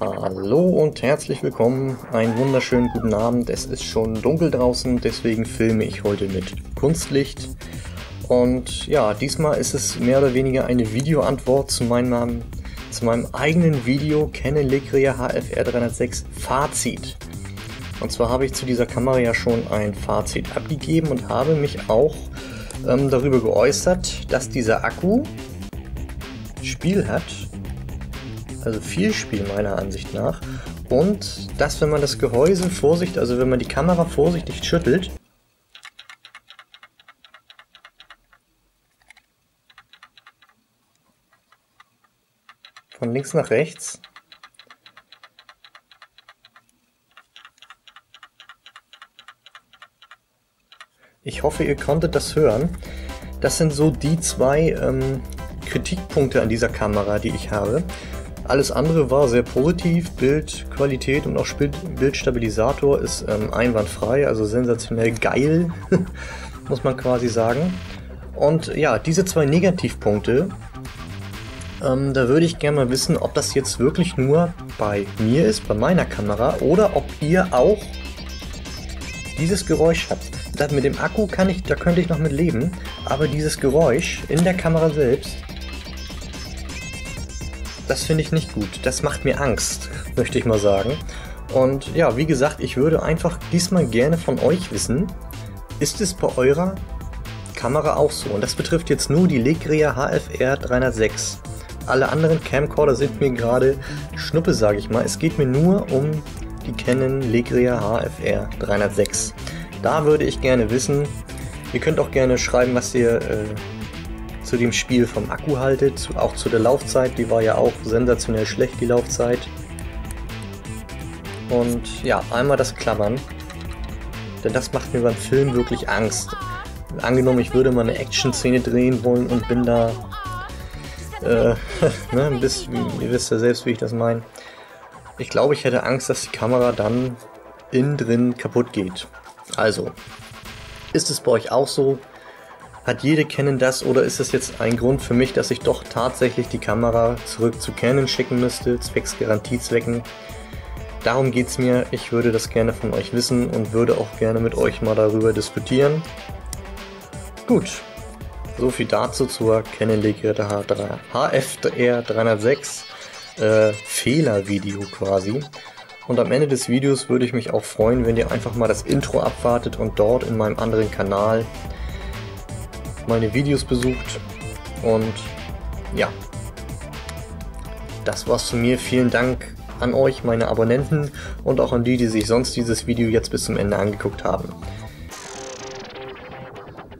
Hallo und herzlich willkommen, einen wunderschönen guten Abend. Es ist schon dunkel draußen, deswegen filme ich heute mit Kunstlicht. Und ja, diesmal ist es mehr oder weniger eine Videoantwort zu meinem eigenen Video Canon Legria HFR 306 Fazit. Und zwar habe ich zu dieser Kamera ja schon ein Fazit abgegeben und habe mich auch darüber geäußert, dass dieser Akku Spiel hat, also viel Spiel meiner Ansicht nach, und dass, wenn man das Gehäuse vorsichtig, also wenn man die Kamera vorsichtig schüttelt, von links nach rechts, ich hoffe, ihr konntet das hören. Das sind so die zwei Kritikpunkte an dieser Kamera, die ich habe. Alles andere war sehr positiv, Bildqualität und auch Bildstabilisator ist einwandfrei, also sensationell geil, muss man quasi sagen. Und ja, diese zwei Negativpunkte, da würde ich gerne mal wissen, ob das jetzt wirklich nur bei mir ist, bei meiner Kamera, oder ob ihr auch dieses Geräusch habt. Das mit dem Akku da könnte ich noch mit leben, aber dieses Geräusch in der Kamera selbst, das finde ich nicht gut. Das macht mir Angst, möchte ich mal sagen. Und ja, wie gesagt, ich würde einfach diesmal gerne von euch wissen, ist es bei eurer Kamera auch so? Und das betrifft jetzt nur die Legria HFR 306. Alle anderen Camcorder sind mir gerade Schnuppe, sage ich mal. Es geht mir nur um die Canon Legria HFR 306. Da würde ich gerne wissen, ihr könnt auch gerne schreiben, was ihr zu dem Spiel vom Akku haltet, auch zu der Laufzeit, die war ja auch sensationell schlecht, die Laufzeit. Und ja, einmal das Klammern, denn das macht mir beim Film wirklich Angst. Angenommen, ich würde mal eine Action-Szene drehen wollen und bin da, ne, ein bisschen, ihr wisst ja selbst, wie ich das meine. Ich glaube, ich hätte Angst, dass die Kamera dann innen drin kaputt geht. Also, ist es bei euch auch so? Hat jede Canon das, oder ist es jetzt ein Grund für mich, dass ich doch tatsächlich die Kamera zurück zu Canon schicken müsste, zwecks Garantiezwecken? Darum geht es mir. Ich würde das gerne von euch wissen und würde auch gerne mit euch mal darüber diskutieren. Gut, so viel dazu zur Canon Legria HFR 306 Fehlervideo quasi. Und am Ende des Videos würde ich mich auch freuen, wenn ihr einfach mal das Intro abwartet und dort in meinem anderen Kanal meine Videos besucht. Und ja, das war's von mir. Vielen Dank an euch, meine Abonnenten, und auch an die, die sich sonst dieses Video jetzt bis zum Ende angeguckt haben.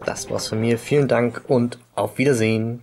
Das war's von mir. Vielen Dank und auf Wiedersehen.